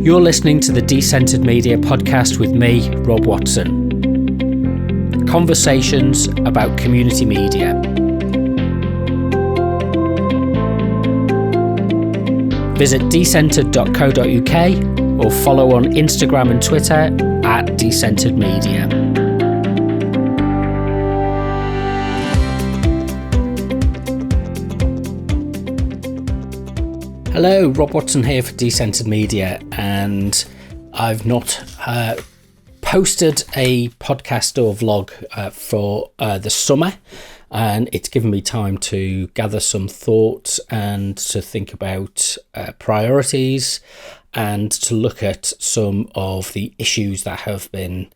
You're listening to the Decentered Media Podcast with me, Rob Watson. Conversations about community media. Visit decentered.co.uk or follow on Instagram and Twitter at Decentered Media. Hello, Rob Watson here for Decentered Media, and I've not posted a podcast or vlog for the summer, and it's given me time to gather some thoughts and to think about priorities and to look at some of the issues that have been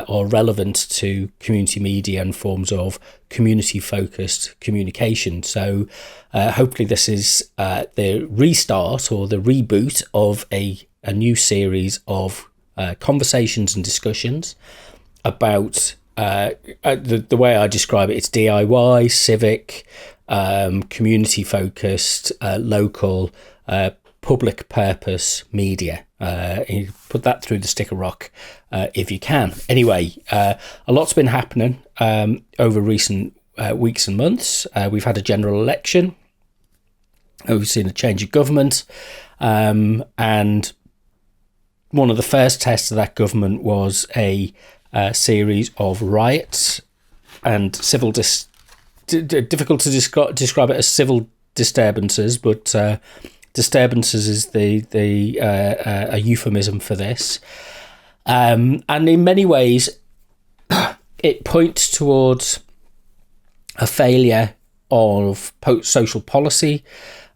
or relevant to community media and forms of community-focused communication. So hopefully this is the restart or the reboot of a new series of conversations and discussions about the way I describe it. It's DIY, civic, community-focused, local, public purpose media. You put that through the sticker rock if you can. Anyway, a lot's been happening over recent weeks and months. We've had a general election. We've seen a change of government. And one of the first tests of that government was a series of riots and civil difficult to describe it as civil disturbances, but disturbances is a euphemism for this, and in many ways it points towards a failure of social policy.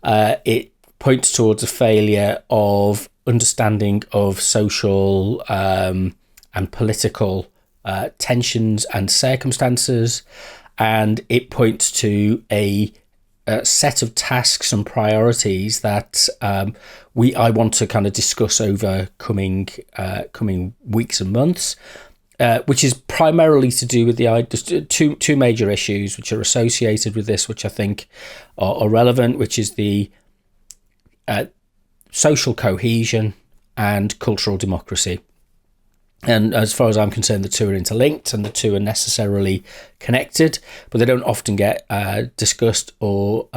It points towards a failure of understanding of social and political tensions and circumstances, and it points to a set of tasks and priorities that I want to kind of discuss over coming weeks and months, which is primarily to do with the two major issues which are associated with this, which I think are relevant, which is the social cohesion and cultural democracy. And as far as I'm concerned, the two are interlinked and the two are necessarily connected, but they don't often get discussed or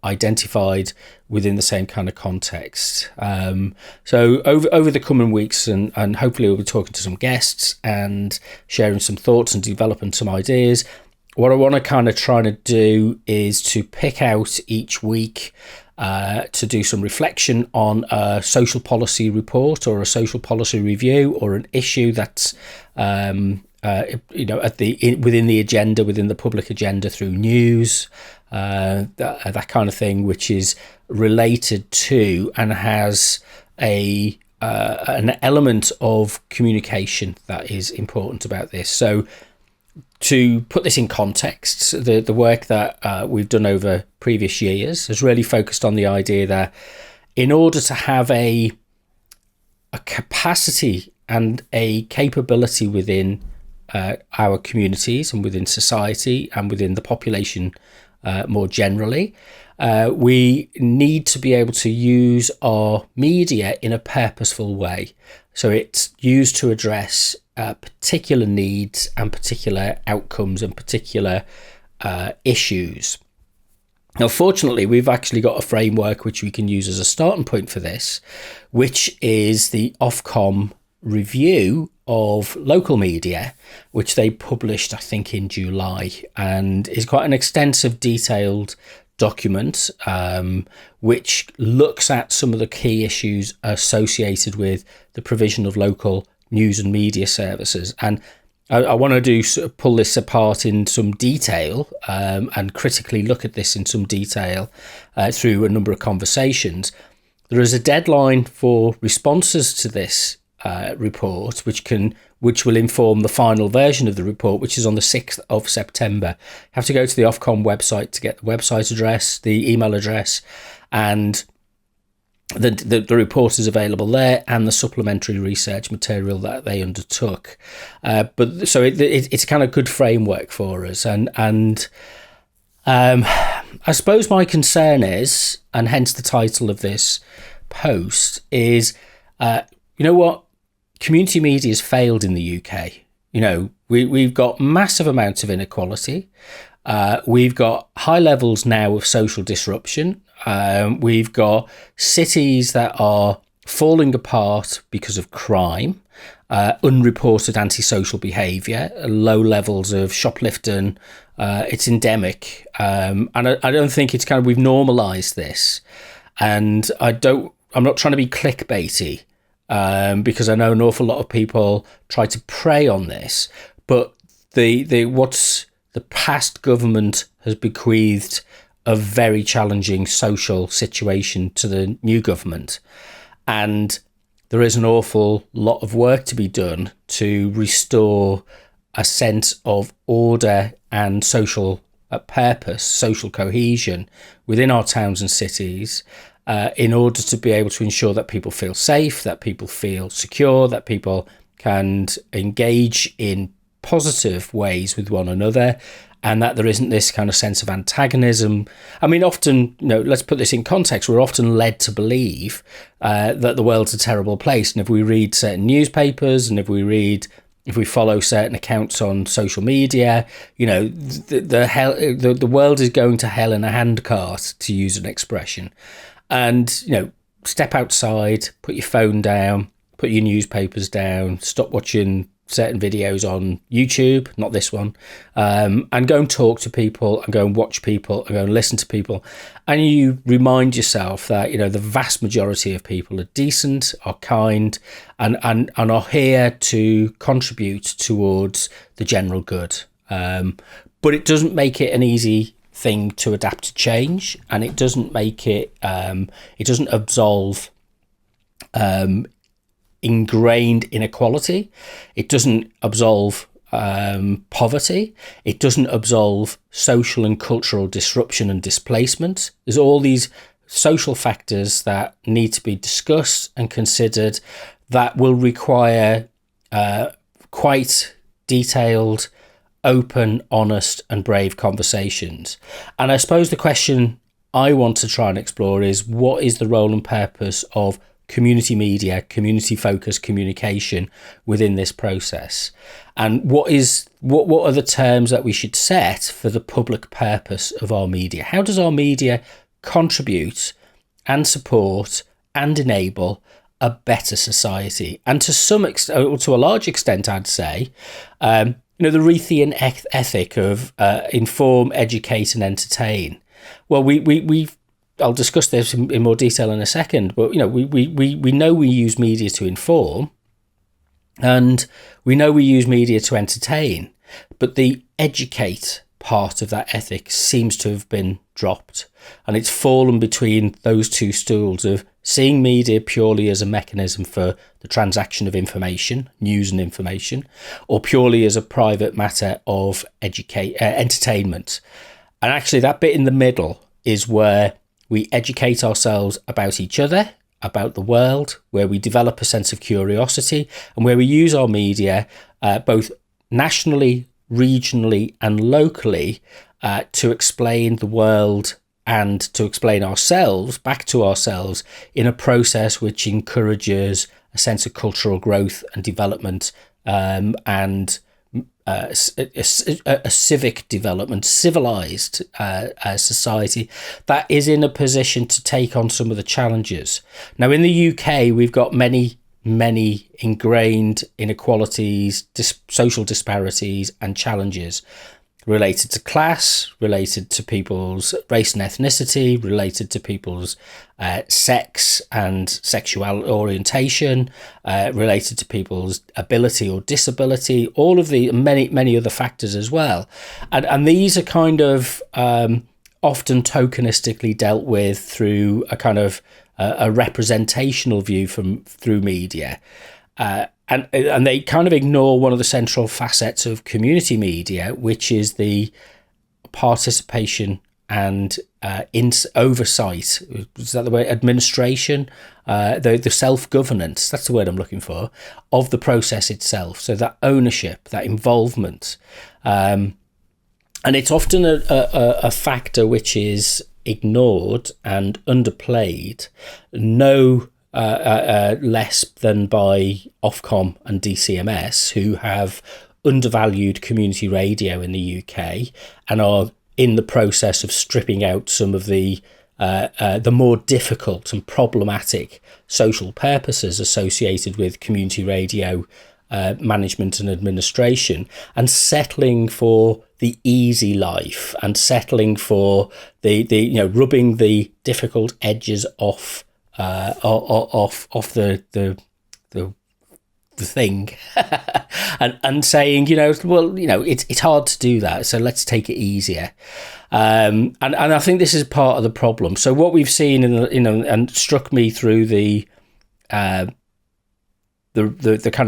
identified within the same kind of context. So over the coming weeks, and hopefully we'll be talking to some guests and sharing some thoughts and developing some ideas. What I want to kind of try to do is to pick out each week to do some reflection on a social policy report or a social policy review or an issue that's within the agenda, within the public agenda through news, that kind of thing, which is related to and has an element of communication that is important about this. So to put this in context, the work that we've done over previous years has really focused on the idea that in order to have a capacity and a capability within our communities and within society and within the population more generally, we need to be able to use our media in a purposeful way. So it's used to address particular needs and particular outcomes and particular issues. Now, fortunately, we've actually got a framework which we can use as a starting point for this, which is the Ofcom review of local media, which they published, I think, in July, and is quite an extensive, detailed document which looks at some of the key issues associated with the provision of local news and media services. And I want to pull this apart in some detail and critically look at this in some detail through a number of conversations. There is a deadline for responses to this report, which will inform the final version of the report, which is on the 6th of September. You have to go to the Ofcom website to get the website address, the email address, and the report is available there, and the supplementary research material that they undertook. But so it's a kind of good framework for us, and I suppose my concern is, and hence the title of this post, is you know what? Community media has failed in the UK. You know, we've got massive amounts of inequality. We've got high levels now of social disruption. We've got cities that are falling apart because of crime, unreported antisocial behaviour, low levels of shoplifting. It's endemic. And I don't think it's we've normalised this. And I'm not trying to be clickbaity, because I know an awful lot of people try to prey on this, but what's the past government has bequeathed a very challenging social situation to the new government. And there is an awful lot of work to be done to restore a sense of order and social purpose, social cohesion within our towns and cities, in order to be able to ensure that people feel safe, that people feel secure, that people can engage in positive ways with one another, and that there isn't this kind of sense of antagonism. I mean, often, let's put this in context, we're often led to believe that the world's a terrible place. And if we read certain newspapers and if we follow certain accounts on social media, the world is going to hell in a handcart, to use an expression. And, step outside, put your phone down, put your newspapers down, stop watching certain videos on YouTube, not this one, and go and talk to people and go and watch people and go and listen to people. And you remind yourself that, the vast majority of people are decent, are kind, and are here to contribute towards the general good. But it doesn't make it an easy thing to adapt to change, and it doesn't make it, it doesn't absolve ingrained inequality. It doesn't absolve poverty. It doesn't absolve social and cultural disruption and displacement. There's all these social factors that need to be discussed and considered that will require quite detailed, open, honest and brave conversations. And I suppose the question I want to try and explore is, what is the role and purpose of community media, community-focused communication within this process? And what are the terms that we should set for the public purpose of our media? How does our media contribute and support and enable a better society? And to some extent, or to a large extent, I'd say, the Rethian ethic of inform, educate and entertain. Well, I'll discuss this in more detail in a second, but we know we use media to inform, and we know we use media to entertain, but the educate part of that ethic seems to have been dropped, and it's fallen between those two stools of seeing media purely as a mechanism for the transaction of information, news and information, or purely as a private matter of entertainment. And actually that bit in the middle is where we educate ourselves about each other, about the world, where we develop a sense of curiosity, and where we use our media both nationally, regionally and locally to explain the world and to explain ourselves, back to ourselves, in a process which encourages a sense of cultural growth and development, and a civic development, civilized society that is in a position to take on some of the challenges. Now, in the UK, we've got many ingrained inequalities, social disparities and challenges related to class, related to people's race and ethnicity, related to people's sex and sexual orientation, related to people's ability or disability, all of the many other factors as well. And these are kind of often tokenistically dealt with through a kind of a representational view through media. And they kind of ignore one of the central facets of community media, which is the participation and oversight. Is that the word? Administration, the self-governance, that's the word I'm looking for, of the process itself. So that ownership, that involvement. And it's often a factor which is ignored and underplayed. No less than by Ofcom and DCMS, who have undervalued community radio in the UK and are in the process of stripping out some of the more difficult and problematic social purposes associated with community radio management and administration, and settling for the easy life and settling for the rubbing the difficult edges off the thing and saying, it's hard to do that, so let's take it easier. And I think this is part of the problem. So what we've seen and struck me through the kind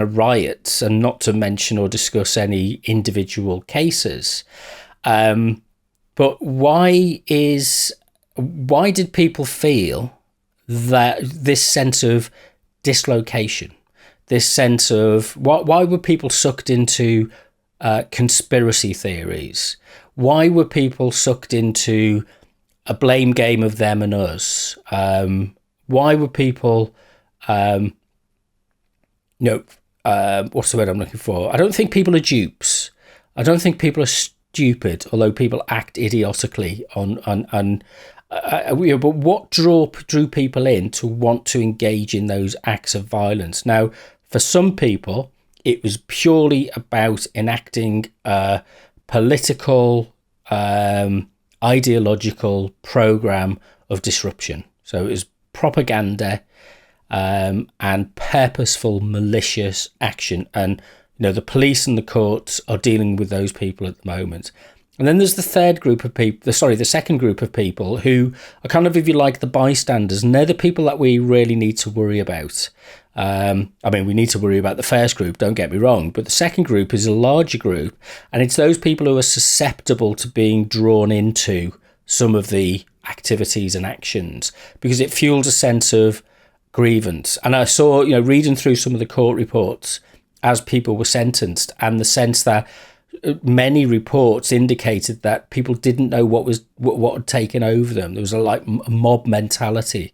of riots, and not to mention or discuss any individual cases, but why did people feel that this sense of dislocation, this sense of why were people sucked into conspiracy theories? Why were people sucked into a blame game of them and us? Why were people, what's the word I'm looking for? I don't think people are dupes. I don't think people are stupid, although people act idiotically but what drew people in to want to engage in those acts of violence? Now, for some people, it was purely about enacting a political, ideological program of disruption. So it was propaganda and purposeful, malicious action. And, the police and the courts are dealing with those people at the moment. And then there's the second group of people who are kind of, if you like, the bystanders, and they're the people that we really need to worry about. We need to worry about the first group, don't get me wrong, but the second group is a larger group, and it's those people who are susceptible to being drawn into some of the activities and actions because it fuels a sense of grievance. And I saw, reading through some of the court reports as people were sentenced, and the sense that many reports indicated that people didn't know what had taken over them. There was a mob mentality,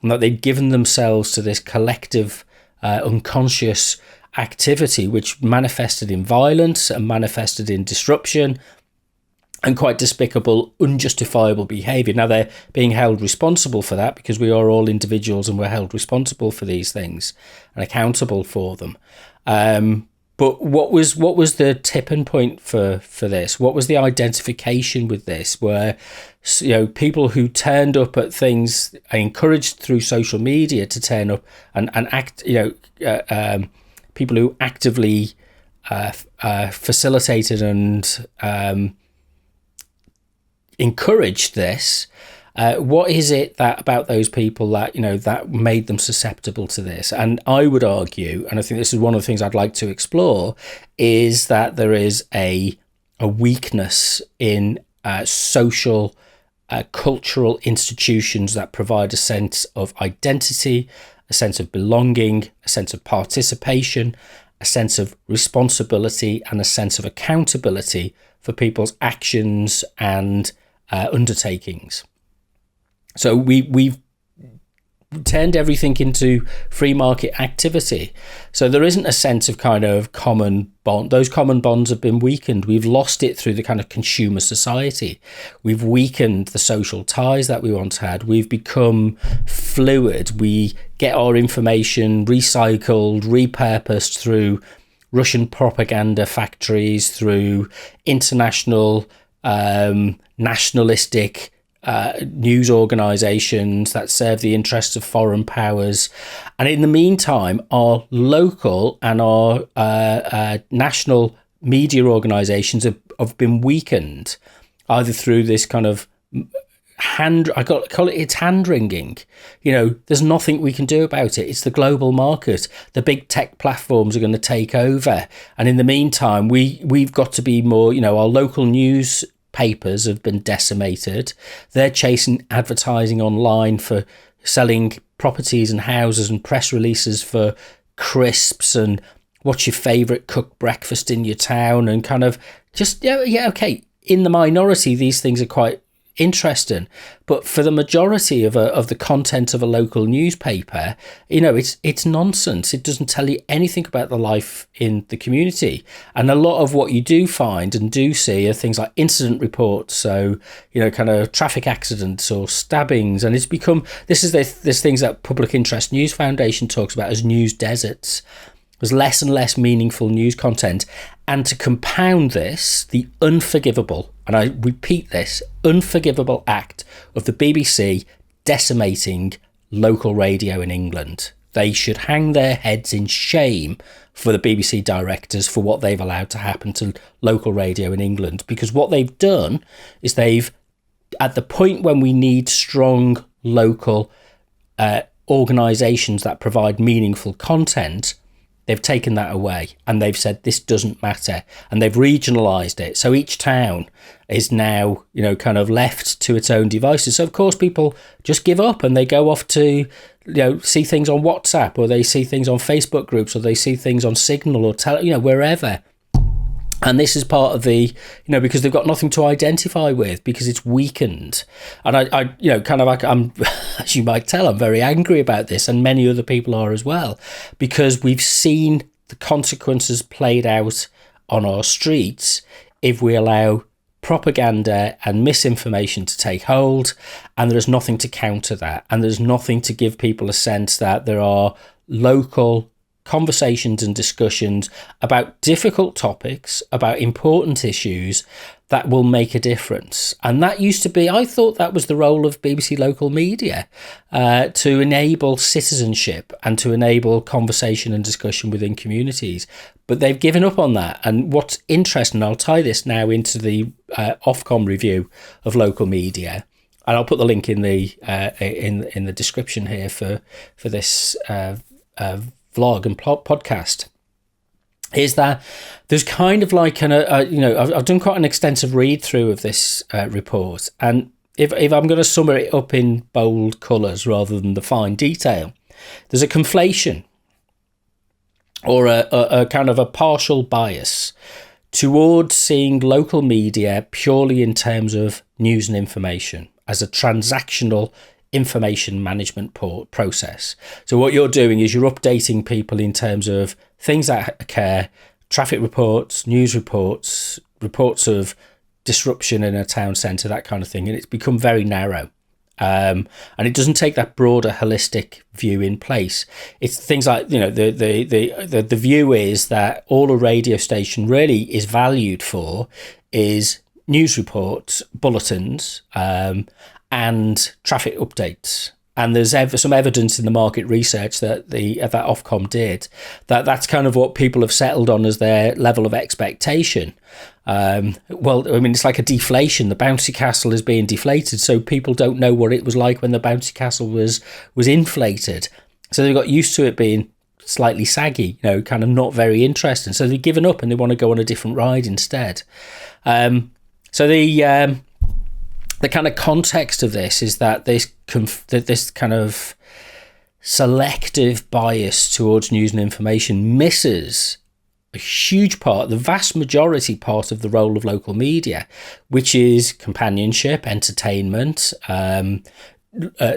and that they'd given themselves to this collective unconscious activity, which manifested in violence and manifested in disruption and quite despicable, unjustifiable behaviour. Now, they're being held responsible for that because we are all individuals and we're held responsible for these things and accountable for them. But what was the tipping point for this? What was the identification with this? Where people who turned up at things, encouraged through social media to turn up and act, people who actively facilitated and encouraged this. What is it that about those people that that made them susceptible to this? And I would argue, and I think this is one of the things I'd like to explore, is that there is a weakness in social, cultural institutions that provide a sense of identity, a sense of belonging, a sense of participation, a sense of responsibility, and a sense of accountability for people's actions and undertakings. So we've turned everything into free market activity. So there isn't a sense of kind of common bond. Those common bonds have been weakened. We've lost it through the kind of consumer society. We've weakened the social ties that we once had. We've become fluid. We get our information recycled, repurposed through Russian propaganda factories, through international nationalistic news organisations that serve the interests of foreign powers. And in the meantime, our local and our national media organisations have been weakened, either through this kind of it's hand-wringing. There's nothing we can do about it. It's the global market. The big tech platforms are going to take over. And in the meantime, we've got to be more, our local news papers have been decimated. They're chasing advertising online for selling properties and houses and press releases for crisps and what's your favourite cooked breakfast in your town, and kind of just, okay, in the minority, these things are quite interesting. But for the majority of the content of a local newspaper, it's nonsense. It doesn't tell you anything about the life in the community. And a lot of what you do find and do see are things like incident reports. So, kind of traffic accidents or stabbings. And it's become, this things that Public Interest News Foundation talks about as news deserts. There's less and less meaningful news content. And to compound this, the unforgivable, and I repeat this, unforgivable act of the BBC decimating local radio in England. They should hang their heads in shame for the BBC directors for what they've allowed to happen to local radio in England. Because what they've done is at the point when we need strong local organisations that provide meaningful content, they've taken that away and they've said this doesn't matter, and they've regionalised it. So each town is now, kind of left to its own devices. So of course people just give up and they go off to, see things on WhatsApp, or they see things on Facebook groups, or they see things on Signal or wherever. And this is part of the, because they've got nothing to identify with, because it's weakened. And I'm, as you might tell, I'm very angry about this, and many other people are as well, because we've seen the consequences played out on our streets if we allow propaganda and misinformation to take hold, and there's nothing to counter that. And there's nothing to give people a sense that there are local conversations and discussions about difficult topics, about important issues that will make a difference. And that used to be, I thought that was the role of BBC local media, to enable citizenship and to enable conversation and discussion within communities. But they've given up on that. And what's interesting, I'll tie this now into the Ofcom review of local media, and I'll put the link in the in the description here for this vlog and podcast, is that there's kind of like I've done quite an extensive read through of this report, and if I'm going to sum it up in bold colours rather than the fine detail, there's a conflation or a kind of a partial bias towards seeing local media purely in terms of news and information as a transactional information management process. So what you're doing is you're updating people in terms of things that occur, traffic reports, news reports, reports of disruption in a town centre, that kind of thing. And it's become very narrow. And it doesn't take that broader holistic view in place. It's things like, the view is that all a radio station really is valued for is news reports, bulletins, and traffic updates. And there's some evidence in the market research that that Ofcom did that's kind of what people have settled on as their level of expectation. It's like a deflation. The bouncy castle is being deflated, so people don't know what it was like when the bouncy castle was inflated. So they've got used to it being slightly saggy, kind of not very interesting. So they've given up and they want to go on a different ride instead. The kind of context of this is that this kind of selective bias towards news and information misses a huge part, the vast majority part of the role of local media, which is companionship, entertainment,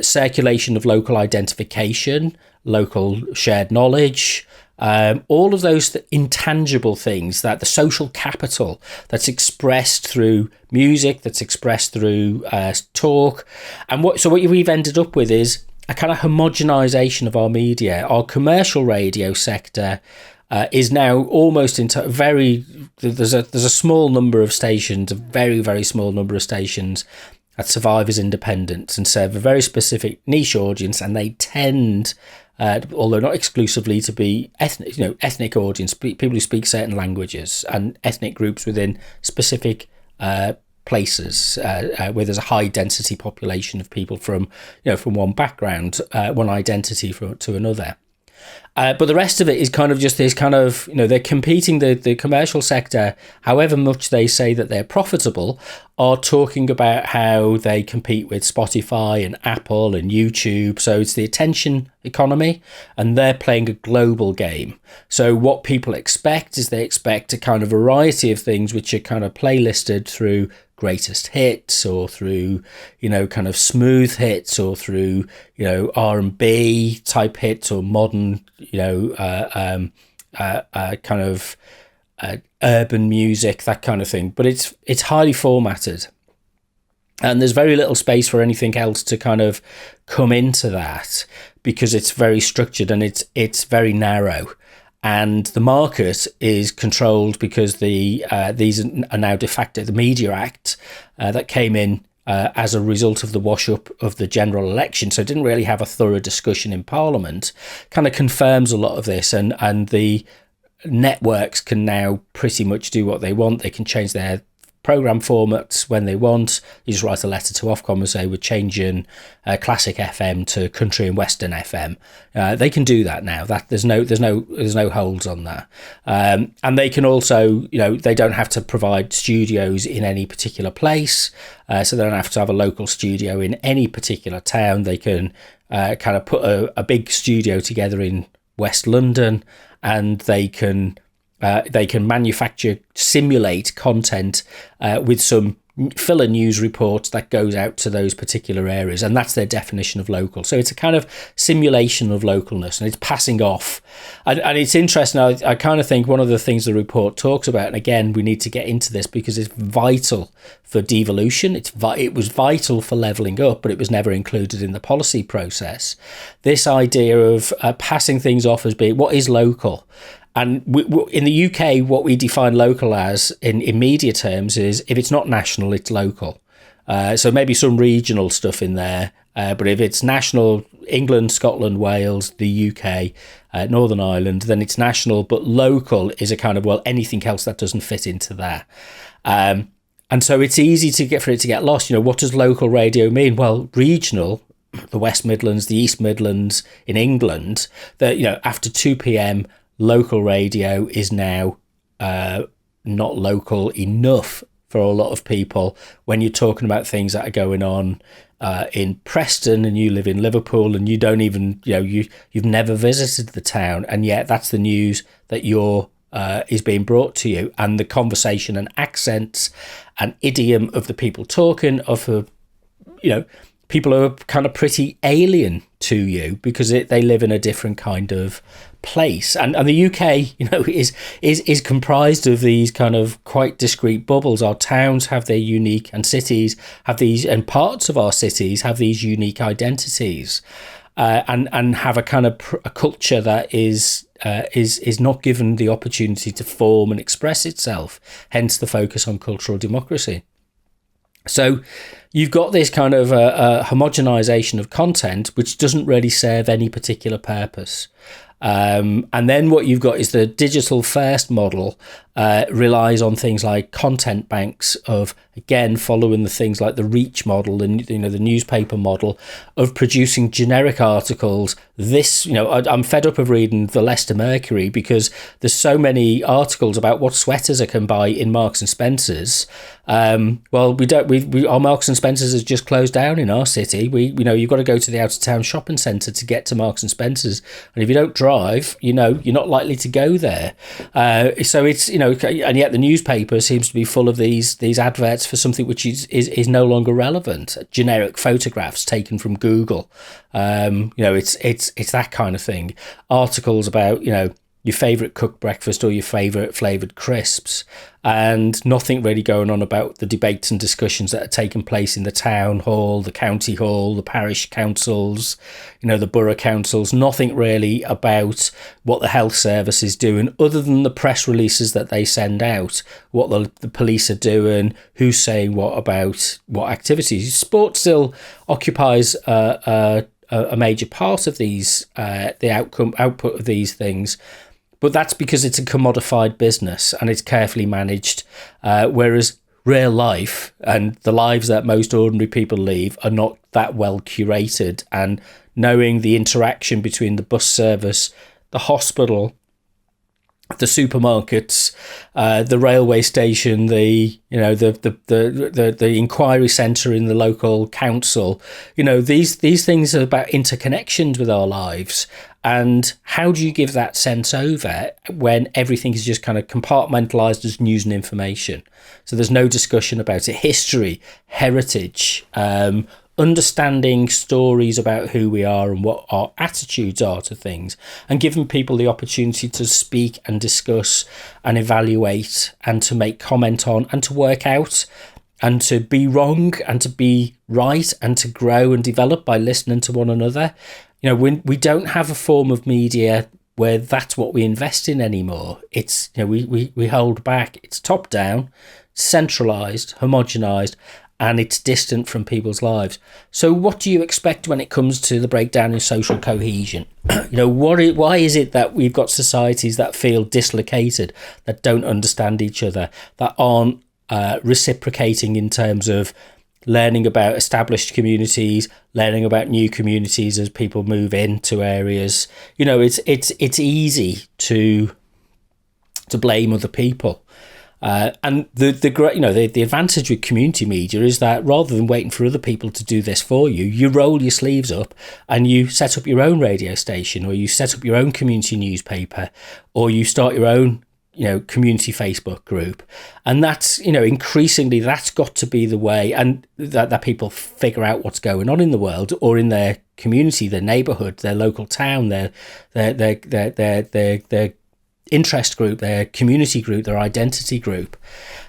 circulation of local identification, local shared knowledge, all of those intangible things, that the social capital that's expressed through music, that's expressed through talk. And what we've ended up with is a kind of homogenization of our media. Our commercial radio sector is now almost into there's a small number of stations, a very, very small number of stations that survive as independents and serve a very specific niche audience, and they tend, although not exclusively, to be ethnic audience, people who speak certain languages, and ethnic groups within specific places where there's a high density population of people from one background, one identity to another. But the rest of it is kind of just this kind of, they're competing, the commercial sector, however much they say that they're profitable, are talking about how they compete with Spotify and Apple and YouTube. So it's the attention economy, and they're playing a global game. So what people expect is they expect a kind of variety of things which are kind of playlisted through greatest hits, or through, kind of smooth hits, or through, R&B type hits, or modern, kind of urban music, that kind of thing. But it's highly formatted, and there's very little space for anything else to kind of come into that, because it's very structured and it's very narrow. And the market is controlled because these are now de facto the Media Act that came in as a result of the wash-up of the general election. So it didn't really have a thorough discussion in Parliament, kind of confirms a lot of this. And the networks can now pretty much do what they want. They can change their program formats when they want. You just write a letter to Ofcom and say, we're changing classic FM to country and western FM. They can do that now. That there's no holds on that. And they can also, they don't have to provide studios in any particular place. So they don't have to have a local studio in any particular town. They can kind of put a big studio together in West London, and they can simulate content with some filler news reports that goes out to those particular areas, and that's their definition of local. So it's a kind of simulation of localness, and it's passing off. And it's interesting. I kind of think one of the things the report talks about, and again, we need to get into this because it's vital for devolution. It was vital for levelling up, but it was never included in the policy process. This idea of passing things off as being what is local. And in the UK, what we define local as in media terms is if it's not national, it's local. So maybe some regional stuff in there. But if it's national, England, Scotland, Wales, the UK, Northern Ireland, then it's national. But local is a kind of, anything else that doesn't fit into that. And so it's easy for it to get lost. What does local radio mean? Well, regional, the West Midlands, the East Midlands in England, that, after 2 p.m, local radio is now not local enough for a lot of people. When you're talking about things that are going on in Preston, and you live in Liverpool, and you don't even, you've never visited the town, and yet that's the news that is being brought to you, and the conversation and accents and idiom of the people talking people are kind of pretty alien to you because they live in a different kind of place. And the UK, is comprised of these kind of quite discrete bubbles. Our towns have their unique, and cities have these, and parts of our cities have these unique identities, and have a kind of a culture that is not given the opportunity to form and express itself. Hence the focus on cultural democracy. So you've got this kind of homogenization of content, which doesn't really serve any particular purpose. And then what you've got is the digital first model relies on things like content banks of, again, following the things like the Reach model and the newspaper model of producing generic articles. I'm fed up of reading the Leicester Mercury because there's so many articles about what sweaters I can buy in Marks and Spencer's. Our Marks and Spencer's has just closed down in our city. You've got to go to the out of town shopping centre to get to Marks and Spencer's, and if you don't drive, you're not likely to go there. So it's and yet the newspaper seems to be full of these adverts for something which is no longer relevant. Generic photographs taken from Google. It's that kind of thing. Articles about your favourite cooked breakfast or your favourite flavoured crisps, and nothing really going on about the debates and discussions that are taking place in the town hall, the county hall, the parish councils, the borough councils. Nothing really about what the health service is doing, other than the press releases that they send out, what the police are doing, who's saying what about what activities. Sport still occupies a major part of these, the output of these things. But that's because it's a commodified business and it's carefully managed, whereas real life and the lives that most ordinary people live are not that well curated. And knowing the interaction between the bus service, the hospital, the supermarkets, the railway station, the inquiry centre in the local council. These things are about interconnections with our lives. And how do you give that sense over when everything is just kind of compartmentalised as news and information? So there's no discussion about it. History, heritage, understanding stories about who we are and what our attitudes are to things, and giving people the opportunity to speak and discuss and evaluate and to make comment on and to work out and to be wrong and to be right and to grow and develop by listening to one another. We don't have a form of media where that's what we invest in anymore. It's, we hold back. It's top down, centralised, homogenised, and it's distant from people's lives. So what do you expect when it comes to the breakdown in social cohesion? Why is it that we've got societies that feel dislocated, that don't understand each other, that aren't reciprocating in terms of learning about established communities, learning about new communities as people move into areas? It's easy to blame other people. And the advantage with community media is that rather than waiting for other people to do this for you, you roll your sleeves up and you set up your own radio station, or you set up your own community newspaper, or you start your own community Facebook group. And that's, increasingly that's got to be the way, and that people figure out what's going on in the world or in their community, their neighborhood, their local town, their interest group, their community group, their identity group.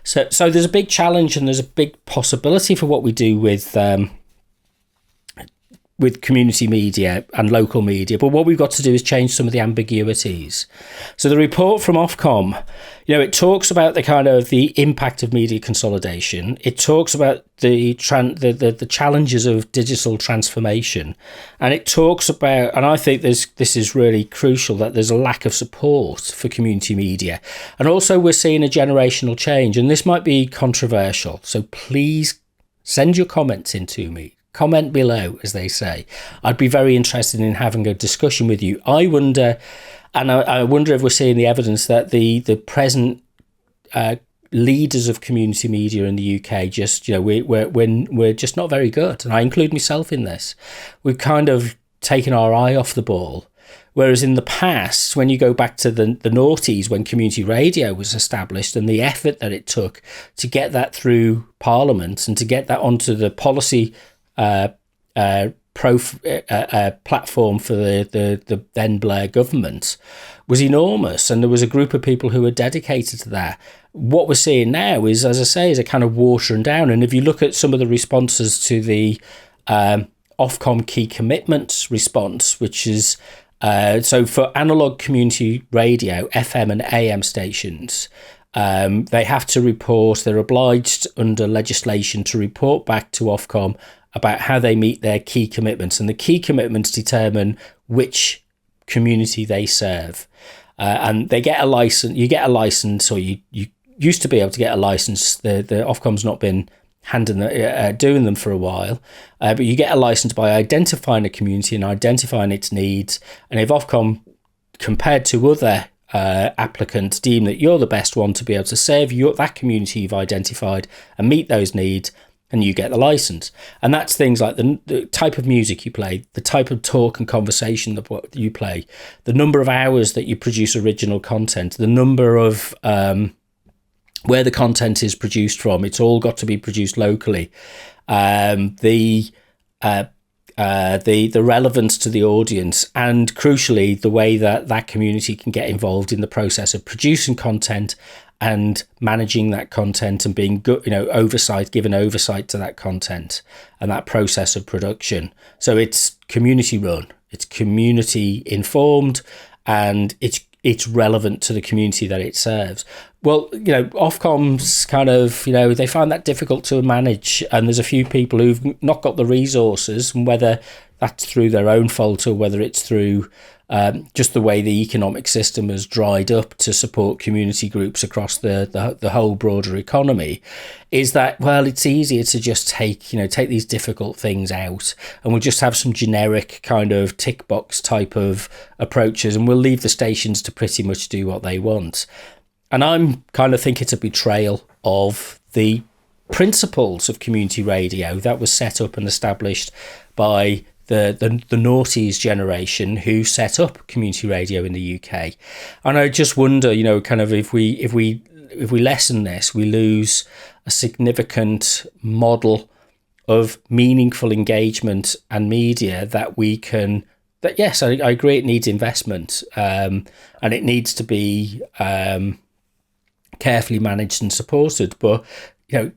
So there's a big challenge and there's a big possibility for what we do with community media and local media. But what we've got to do is change some of the ambiguities. So the report from Ofcom, it talks about the impact of media consolidation. It talks about the challenges of digital transformation. And it talks about, and I think this is really crucial, that there's a lack of support for community media. And also we're seeing a generational change, and this might be controversial. So please send your comments in to me. Comment below, as they say. I'd be very interested in having a discussion with you. I wonder if we're seeing the evidence that the present leaders of community media in the UK just, we're just not very good. And I include myself in this. We've kind of taken our eye off the ball. Whereas in the past, when you go back to the noughties, when community radio was established, and the effort that it took to get that through Parliament and to get that onto the policy platform for the then Blair government was enormous, and there was a group of people who were dedicated to that. What we're seeing now is, as I say, is a kind of watering down. And if you look at some of the responses to the Ofcom key commitments response, which is so for analog community radio, FM and AM stations, they have to report, they're obliged under legislation to report back to Ofcom about how they meet their key commitments. And the key commitments determine which community they serve. And they get a license, you get a license, or you used to be able to get a license. The Ofcom's not been doing them for a while, but you get a license by identifying a community and identifying its needs. And if Ofcom, compared to other applicants, deem that you're the best one to be able to serve that community you've identified and meet those needs, and you get the license. And that's things like the type of music you play, the type of talk and conversation that you play, the number of hours that you produce original content, the number of where the content is produced from. It's all got to be produced locally. The relevance to the audience, and crucially, the way that community can get involved in the process of producing content and managing that content and being good, giving oversight to that content and that process of production. So it's community run, it's community informed, and it's relevant to the community that it serves. Well, Ofcom's kind of, they find that difficult to manage, and there's a few people who've not got the resources, and whether that's through their own fault or whether it's through just the way the economic system has dried up to support community groups across the whole broader economy, is that, well, it's easier to just take these difficult things out, and we'll just have some generic kind of tick box type of approaches, and we'll leave the stations to pretty much do what they want. And I'm kind of think it's a betrayal of the principles of community radio that was set up and established by the noughties generation who set up community radio in the UK. And I just wonder, kind of if we lessen this, we lose a significant model of meaningful engagement and media that we can. That yes, I agree, it needs investment, and it needs to be carefully managed and supported. But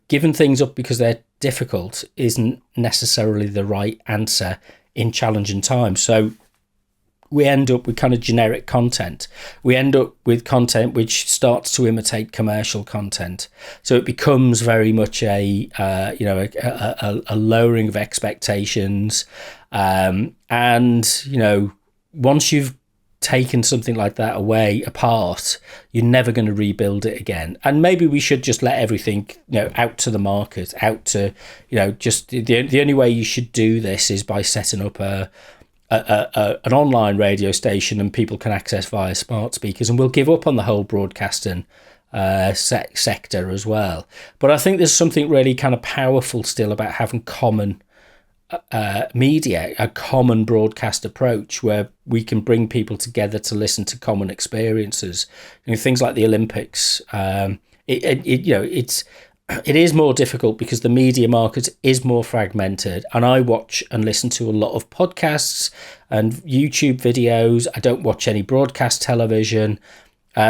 giving things up because they're difficult isn't necessarily the right answer in challenging times. So we end up with kind of generic content. We end up with content which starts to imitate commercial content. So it becomes very much a lowering of expectations. And once you've taken something like that away apart, you're never going to rebuild it again. And maybe we should just let everything out to the market, out to just the only way you should do this is by setting up an online radio station, and people can access via smart speakers, and we'll give up on the whole broadcasting sector as well. But I think there's something really kind of powerful still about having common media, a common broadcast approach where we can bring people together to listen to common experiences. Things like the Olympics. It is more difficult because the media market is more fragmented, and I watch and listen to a lot of podcasts and YouTube videos. I don't watch any broadcast television.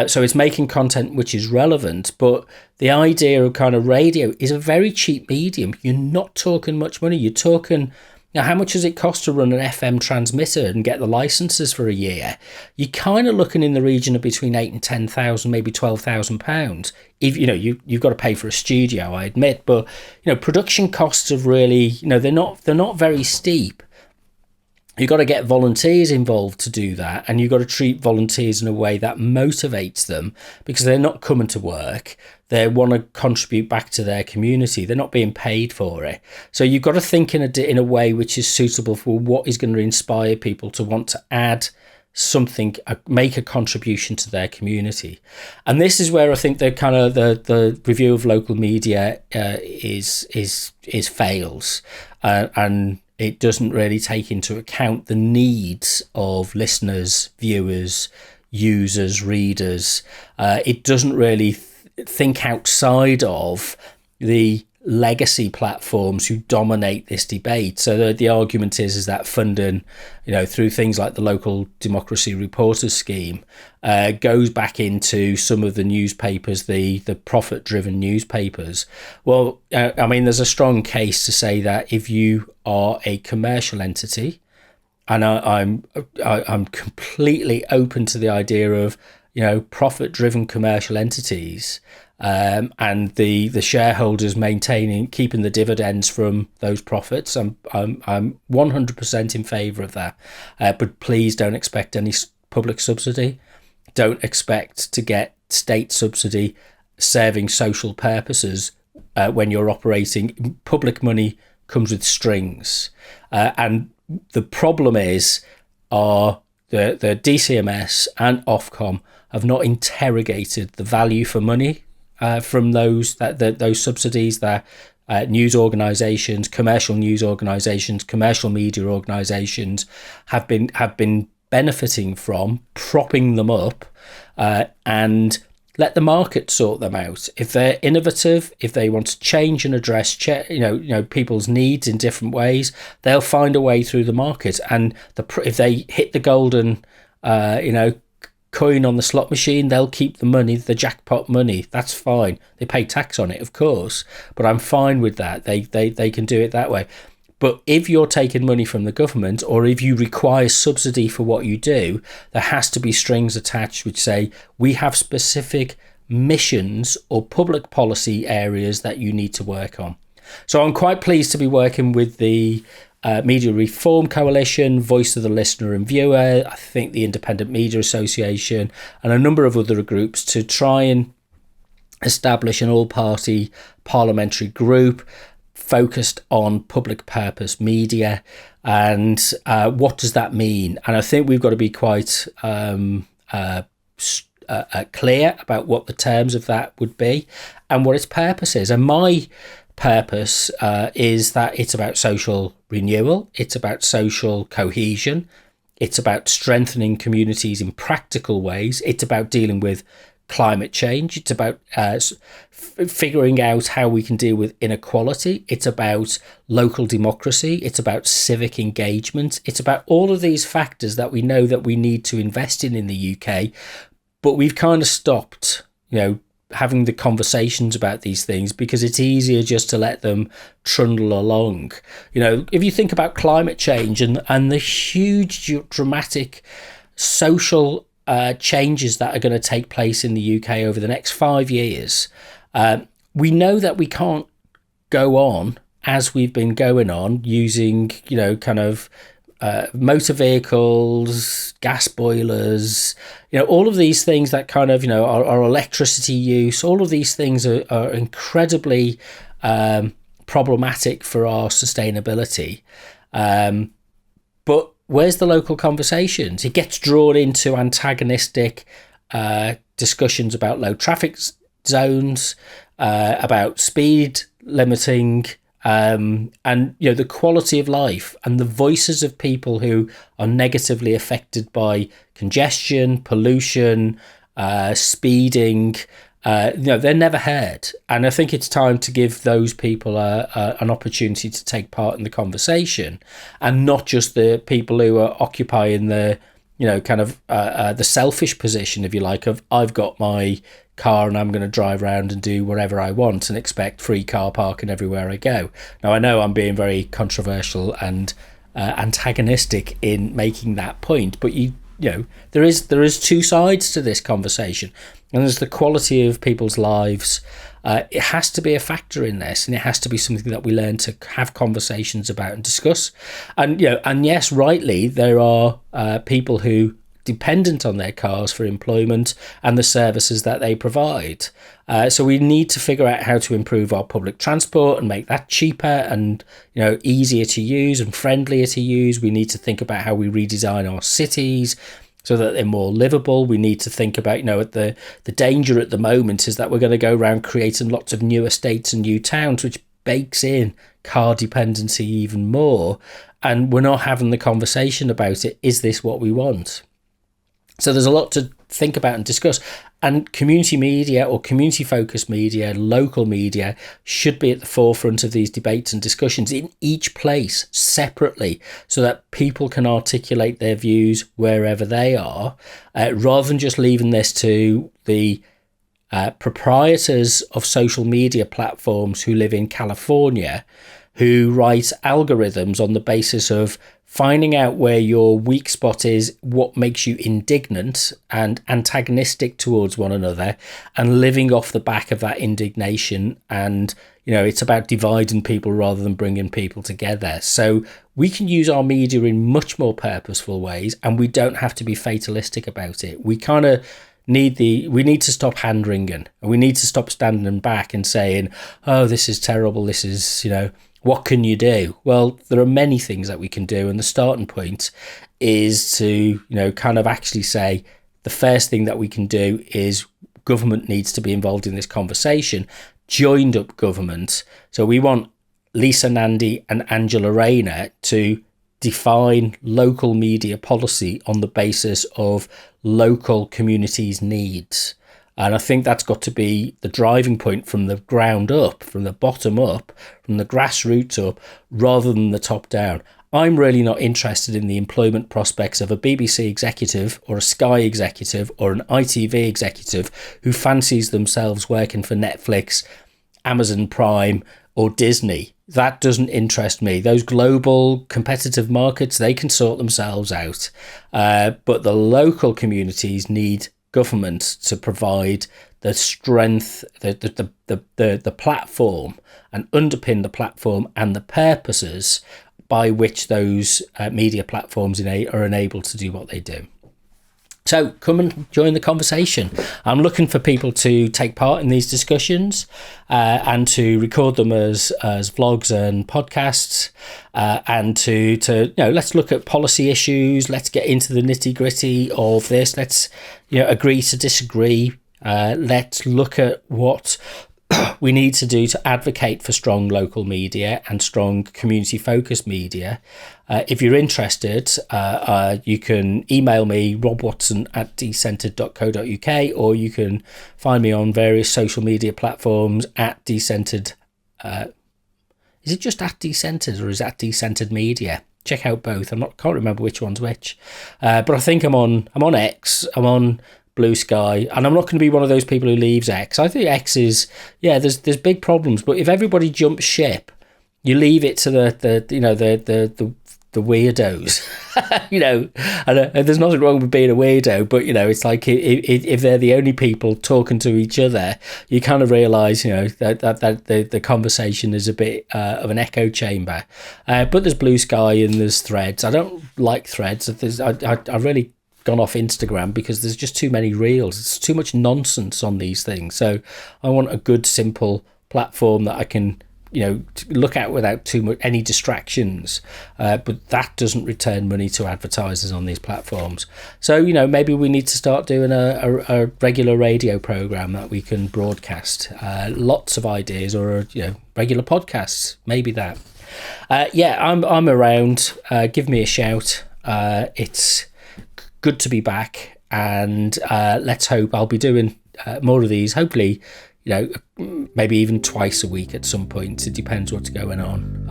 So it's making content which is relevant, but the idea of kind of radio is a very cheap medium. You're not talking much money. You're talking, how much does it cost to run an FM transmitter and get the licenses for a year? You're kind of looking in the region of between £8,000 and £10,000, maybe £12,000. If you've got to pay for a studio, I admit, but production costs have really, they're not very steep. You've got to get volunteers involved to do that, and you've got to treat volunteers in a way that motivates them, because they're not coming to work. They want to contribute back to their community. They're not being paid for it. So you've got to think in a way which is suitable for what is going to inspire people to want to add something, make a contribution to their community. And this is where I think the review of local media is fails, and it doesn't really take into account the needs of listeners, viewers, users, readers. It doesn't really think outside of the legacy platforms who dominate this debate. So the argument is that funding, through things like the local democracy reporters scheme, goes back into some of the newspapers, the profit-driven newspapers. Well, there's a strong case to say that if you are a commercial entity, and I'm completely open to the idea of profit-driven commercial entities, and the shareholders keeping the dividends from those profits. I'm 100% in favour of that. But please don't expect any public subsidy. Don't expect to get state subsidy serving social purposes when you're operating. Public money comes with strings, and the problem is the DCMS and Ofcom have not interrogated the value for money from those subsidies that news organisations, commercial news organisations, commercial media organisations have been benefiting from, propping them up, and let the market sort them out. If they're innovative, if they want to change and address people's needs in different ways, they'll find a way through the market. And if they hit the golden coin on the slot machine, they'll keep the money, the jackpot money. That's fine. They pay tax on it, of course, but I'm fine with that. They can do it that way. But if you're taking money from the government, or if you require subsidy for what you do, there has to be strings attached which say, we have specific missions or public policy areas that you need to work on. So I'm quite pleased to be working with the Media Reform Coalition, Voice of the Listener and Viewer, I think the Independent Media Association, and a number of other groups to try and establish an all-party parliamentary group focused on public purpose media. And what does that mean? And I think we've got to be quite clear about what the terms of that would be and what its purpose is. And my purpose is that it's about social renewal, it's about social cohesion, it's about strengthening communities in practical ways, it's about dealing with climate change, it's about figuring out how we can deal with inequality, it's about local democracy, it's about civic engagement, it's about all of these factors that we know that we need to invest in the UK, but we've kind of stopped, having the conversations about these things because it's easier just to let them trundle along. If you think about climate change and the huge dramatic social changes that are going to take place in the UK over the next 5 years, we know that we can't go on as we've been going on using, motor vehicles, gas boilers, all of these things that kind of, our electricity use, all of these things are incredibly problematic for our sustainability. But where's the local conversations? It gets drawn into antagonistic discussions about low traffic zones, about speed limiting, and the quality of life and the voices of people who are negatively affected by congestion, pollution, speeding. They're never heard, and I think it's time to give those people an opportunity to take part in the conversation, and not just the people who are occupying the the selfish position, if you like, of I've got my car and I'm going to drive around and do whatever I want and expect free car parking everywhere I go. Now, I know I'm being very controversial and antagonistic in making that point, but there is two sides to this conversation, and there's the quality of people's lives. It has to be a factor in this, and it has to be something that we learn to have conversations about and discuss. And and yes, rightly, there are people who dependent on their cars for employment and the services that they provide. So we need to figure out how to improve our public transport and make that cheaper and easier to use and friendlier to use. We need to think about how we redesign our cities so that they're more livable. We need to think about, the danger at the moment is that we're going to go around creating lots of new estates and new towns, which bakes in car dependency even more. And we're not having the conversation about it. Is this what we want? So there's a lot to think about and discuss. And community media or community-focused media, local media, should be at the forefront of these debates and discussions in each place separately so that people can articulate their views wherever they are, rather than just leaving this to the proprietors of social media platforms who live in California, who write algorithms on the basis of finding out where your weak spot is, what makes you indignant and antagonistic towards one another, and living off the back of that indignation. And, it's about dividing people rather than bringing people together. So we can use our media in much more purposeful ways, and we don't have to be fatalistic about it. We kind of we need to stop hand-wringing, and we need to stop standing back and saying, oh, this is terrible, this is, what can you do? Well, there are many things that we can do, and the starting point is to, kind of actually say the first thing that we can do is government needs to be involved in this conversation, joined up government. So we want Lisa Nandy and Angela Rayner to define local media policy on the basis of local communities' needs. And I think that's got to be the driving point from the ground up, from the bottom up, from the grassroots up, rather than the top down. I'm really not interested in the employment prospects of a BBC executive or a Sky executive or an ITV executive who fancies themselves working for Netflix, Amazon Prime or Disney. That doesn't interest me. Those global competitive markets, they can sort themselves out. But the local communities need government to provide the strength, the platform, and underpin the platform and the purposes by which those media platforms are enabled to do what they do. So come and join the conversation. I'm looking for people to take part in these discussions and to record them as vlogs and podcasts, and to let's look at policy issues. Let's get into the nitty gritty of this. Let's agree to disagree. Let's look at what we need to do to advocate for strong local media and strong community-focused media. If you're interested, you can email me, robwatson@decentered.co.uk, or you can find me on various social media platforms at Decentered. Is it just at Decentered, or is that Decentered Media? Check out both. Can't remember which one's which. But I think I'm on X. I'm on Blue Sky, and I'm not going to be one of those people who leaves X. I think X is, there's big problems, but if everybody jumps ship, you leave it to the weirdos, and there's nothing wrong with being a weirdo, but it's like if they're the only people talking to each other, you kind of realise that the conversation is a bit of an echo chamber. But there's Blue Sky and there's Threads. I don't like Threads. I really gone off Instagram because there's just too many reels. It's too much nonsense on these things. So I want a good, simple platform that I can look at without too much any distractions, but that doesn't return money to advertisers on these platforms. So maybe we need to start doing a regular radio program that we can broadcast. Lots of ideas, or regular podcasts, maybe that. I'm around. Give me a shout. It's good to be back, and let's hope I'll be doing more of these, hopefully maybe even twice a week at some point. It depends what's going on,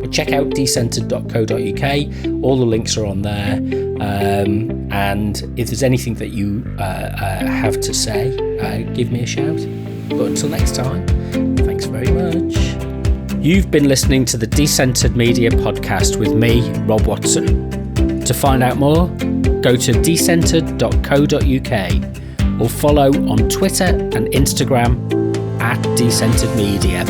but check out decentered.co.uk. all the links are on there, and if there's anything that you have to say, give me a shout. But until next time, thanks very much. You've been listening to the Decentered Media Podcast with me, Rob Watson. To find out more, go to decentered.co.uk or follow on Twitter and Instagram at Decentered Media.